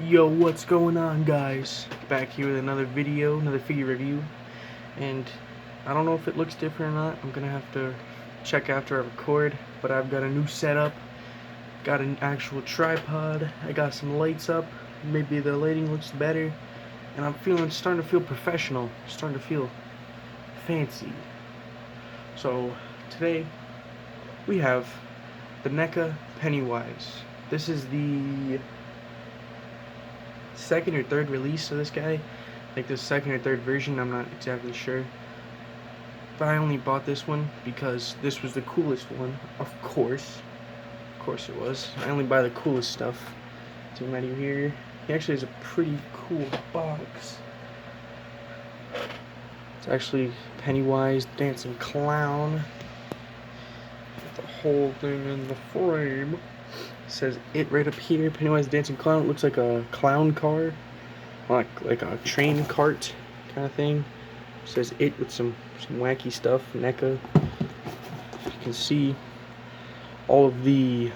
Yo, what's going on, guys? Back here with another video, another figure review, and I don't know if it looks different or not. I'm gonna have to check after I record, but I've got a new setup, got an actual tripod, I got some lights up, maybe the lighting looks better, and starting to feel professional, starting to feel fancy. So, today, we have the Neca Pennywise. This is the second or third release of this guy, like the second or third version, I'm not exactly sure, but I only bought this one because this was the coolest one. Of course it was. I only buy the coolest stuff. See him right here. He actually has a pretty cool box. It's actually Pennywise dancing clown. Got the whole thing in the frame. It says it right up here. Pennywise dancing clown. It looks like a clown car, like a train cart kind of thing. It says it with some wacky stuff. Neca. You can see all the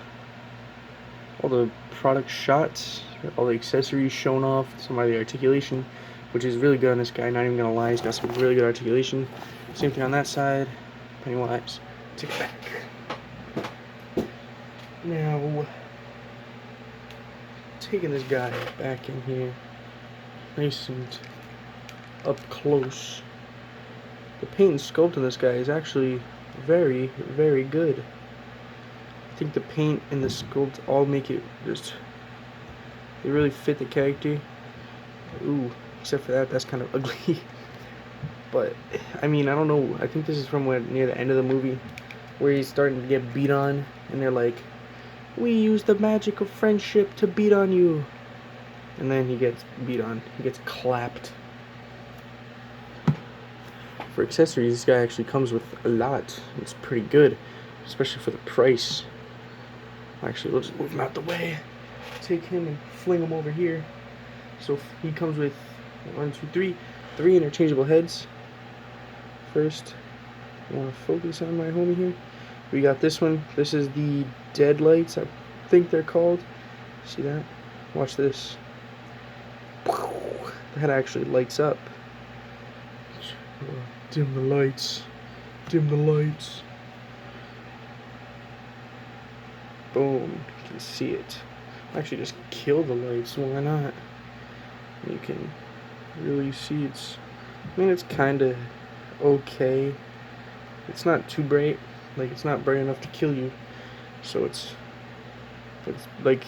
product shots, all the accessories shown off, some of the articulation, which is really good on this guy. Not even gonna lie, he's got some really good articulation. Same thing on that side. Pennywise. Take it back. Now, taking this guy back in here, nice and up close. The paint and sculpt on this guy is actually very, very good. I think the paint and the sculpt all make it they really fit the character. Ooh, except for that's kind of ugly. But, I mean, I don't know. I think this is from near the end of the movie, where he's starting to get beat on, and they're like, "We use the magic of friendship to beat on you." And then he gets beat on. He gets clapped. For accessories, this guy actually comes with a lot. It's pretty good, especially for the price. Actually, we'll just move him out the way. Take him and fling him over here. So he comes with 3 interchangeable heads. First, I want to focus on my homie here. We got this one. This is the deadlights, I think they're called. See that? Watch this. The head actually lights up. Dim the lights. Dim the lights. Boom. You can see it. Actually, just kill the lights. Why not? You can really see it's kind of okay. It's not too bright. Like, it's not bright enough to kill you. So it's like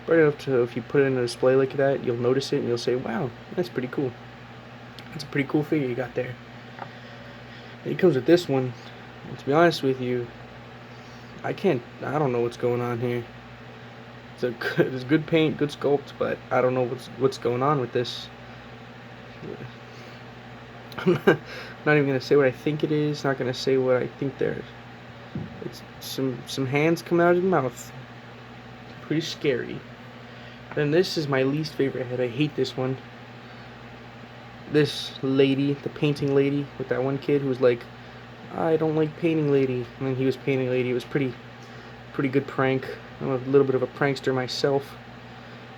bright enough to, if you put it in a display like that, you'll notice it and you'll say, "Wow, that's pretty cool. That's a pretty cool figure you got there." And it comes with this one. And to be honest with you, I don't know what's going on here. It's good paint, good sculpt, but I don't know what's going on with this. I'm not even gonna say what I think it is. Not gonna say what I think there. It's some hands coming out of his mouth. Pretty scary. Then this is my least favorite head. I hate this one. This lady, the painting lady, with that one kid who was like, "I don't like painting lady," and then he was painting lady. It was pretty good prank. I'm a little bit of a prankster myself,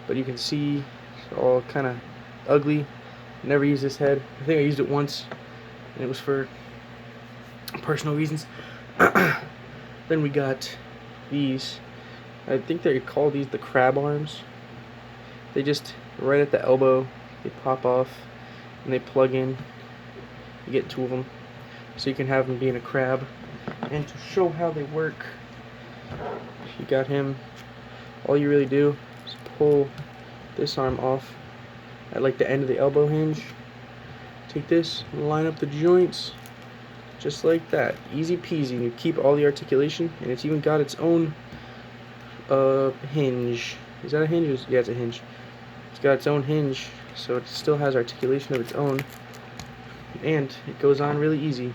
but you can see it's all kind of ugly. Never used this head. I think I used it once, and it was for personal reasons. Then we got these. I think they call these the crab arms. They just, right at the elbow, they pop off, and they plug in. You get 2 of them, so you can have them being a crab. And to show how they work, you got him. All you really do is pull this arm off at like the end of the elbow hinge. Take this, line up the joints, just like that. Easy peasy. And you keep all the articulation, and it's even got its own hinge. Is that a hinge? Yeah, it's a hinge. It's got its own hinge, so it still has articulation of its own, and it goes on really easy.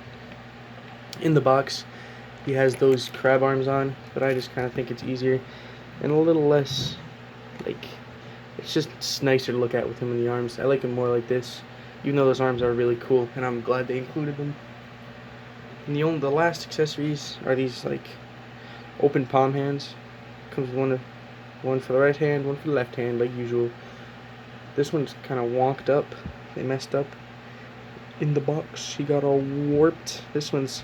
In the box, he has those crab arms on, but I just kind of think it's easier and a little less, like, it's just nicer to look at with him in the arms. I like him more like this, even though those arms are really cool, and I'm glad they included them. And the last accessories are these, like, open palm hands. Comes with One for the right hand, one for the left hand, like usual. This one's kind of wonked up. They messed up in the box. She got all warped. This one's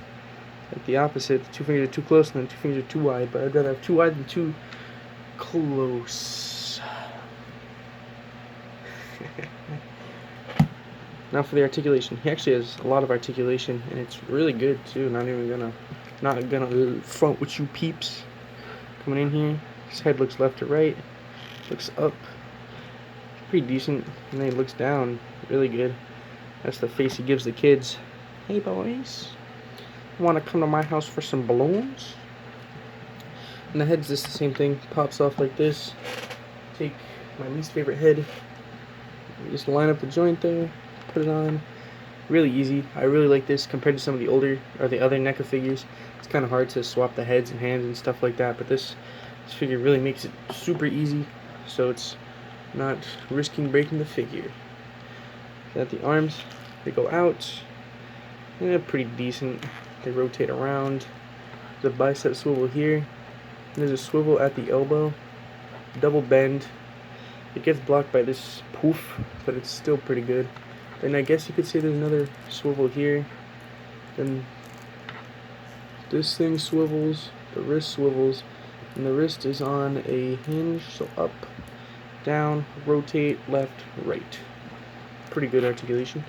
like the opposite. The 2 fingers are too close and then 2 fingers are too wide. But I'd rather have 2 wide than 2 close. Now for the articulation. He actually has a lot of articulation, and it's really good too. Not gonna front with you peeps. Coming in here, his head looks left to right, looks up, pretty decent, and then he looks down, really good. That's the face he gives the kids. Hey boys, want to come to my house for some balloons? And the head's just the same thing. Pops off like this. Take my least favorite head. Just line up the joint there. Put it on. Really easy. I really like this compared to some of the older or the other NECA figures. It's kind of hard to swap the heads and hands and stuff like that, but this figure really makes it super easy, so it's not risking breaking the figure. Got the arms. They go out. Yeah, pretty decent. They rotate around. The bicep swivel here. There's a swivel at the elbow. Double bend. It gets blocked by this poof, but it's still pretty good. Then I guess you could say there's another swivel here. Then this thing swivels, the wrist swivels, and the wrist is on a hinge, so up, down, rotate, left, right. Pretty good articulation.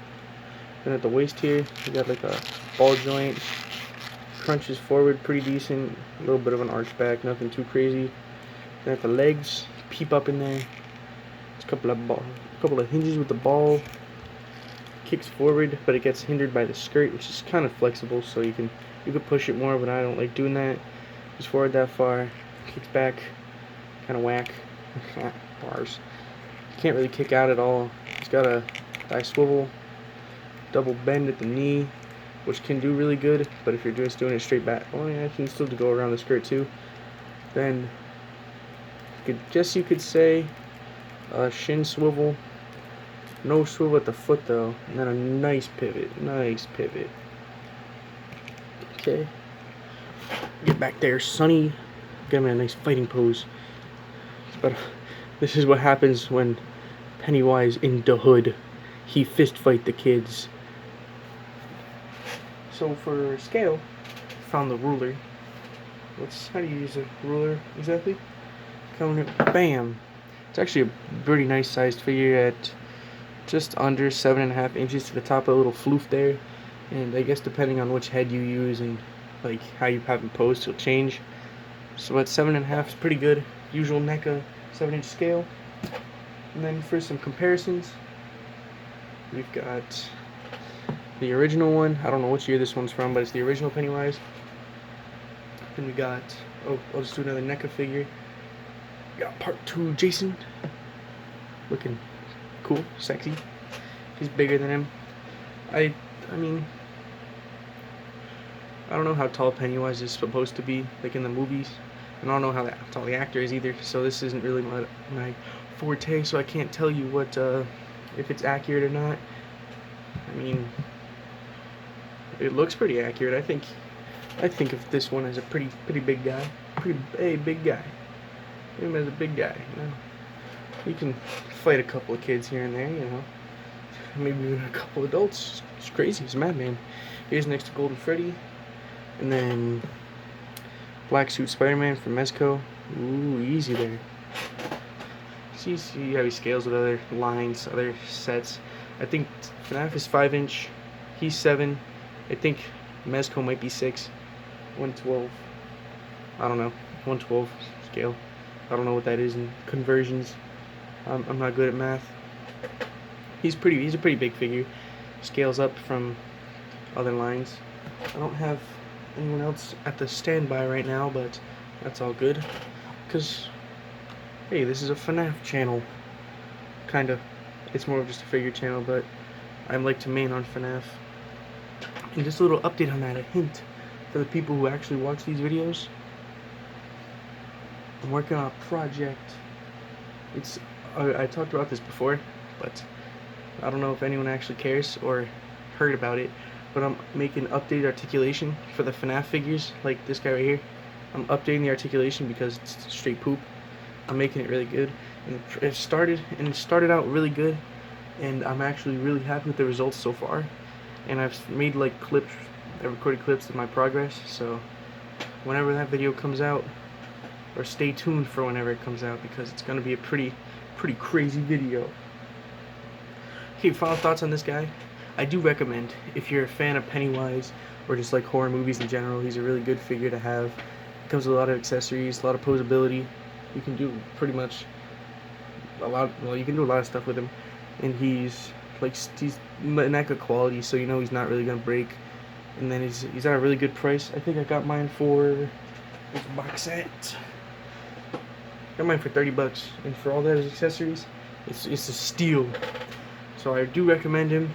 Then at the waist here, you got like a ball joint, crunches forward pretty decent, a little bit of an arch back, nothing too crazy. Then at the legs, peep up in there. It's a couple of hinges with the ball. Kicks forward, but it gets hindered by the skirt, which is kind of flexible, so you could push it more, but I don't like doing that. Just forward that far, kicks back, kind of whack. Bars. Can't really kick out at all. It's got a thigh swivel, double bend at the knee, which can do really good, but if you're just doing it straight back, oh yeah, it can still go around the skirt too. Then, you could say a shin swivel. No swivel at the foot though, and then a nice pivot. Okay. Get back there, Sonny. Get him in a nice fighting pose. But this is what happens when Pennywise in the hood. He fist fight the kids. So for scale, found the ruler. How do you use a ruler exactly? Coming in, bam. It's actually a pretty nice sized figure at just under 7.5 inches to the top of a little floof there, and I guess depending on which head you use and like how you have it posed, it'll change. So at 7.5 is pretty good. Usual NECA 7-inch scale. And then for some comparisons, we've got the original one. I don't know which year this one's from, but it's the original Pennywise. Then we got, I'll just do another NECA figure. We got part 2 Jason, looking cool, sexy. He's bigger than him. I mean, I don't know how tall Pennywise is supposed to be, like in the movies. And I don't know how tall the actor is either, so this isn't really my forte, so I can't tell you what if it's accurate or not. I mean, it looks pretty accurate. I think of this one as a pretty big guy. Big guy. Him as a big guy, you know. You can fight a couple of kids here and there, you know. Maybe even a couple adults. It's crazy. He's a madman. Here's next to Golden Freddy. And then Black Suit Spider-Man from Mezco. Ooh, easy there. See how he scales with other lines, other sets. I think FNAF is 5-inch. He's 7. I think Mezco might be 6. 112. I don't know. 112 scale. I don't know what that is in conversions. I'm not good at math. He's a pretty big figure. Scales up from other lines. I don't have anyone else at the standby right now, but that's all good. Because, hey, this is a FNAF channel. Kinda. It's more of just a figure channel, but I like to main on FNAF. And just a little update on that, a hint for the people who actually watch these videos. I'm working on a project. I talked about this before, but I don't know if anyone actually cares or heard about it, but I'm making updated articulation for the FNAF figures, like this guy right here. I'm updating the articulation because it's straight poop. I'm making it really good, and it started out really good, and I'm actually really happy with the results so far. And I've made like clips, I recorded clips of my progress. So whenever that video comes out, or stay tuned for whenever it comes out, because it's gonna be a pretty crazy video. Okay, final thoughts on this guy. I do recommend, if you're a fan of Pennywise or just like horror movies in general, he's a really good figure to have. It comes with a lot of accessories, a lot of posability. You can do pretty much you can do a lot of stuff with him, and he's Neca quality, so you know he's not really gonna break. And then he's at a really good price. I think I got mine for this box set. Got mine for $30, and for all those accessories, it's a steal. So I do recommend him.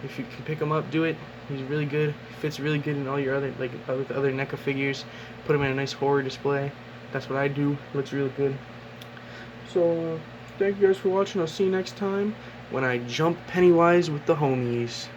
If you can pick him up, do it. He's really good. He fits really good in all your other other NECA figures. Put him in a nice horror display. That's what I do. Looks really good. So thank you guys for watching. I'll see you next time when I jump Pennywise with the homies.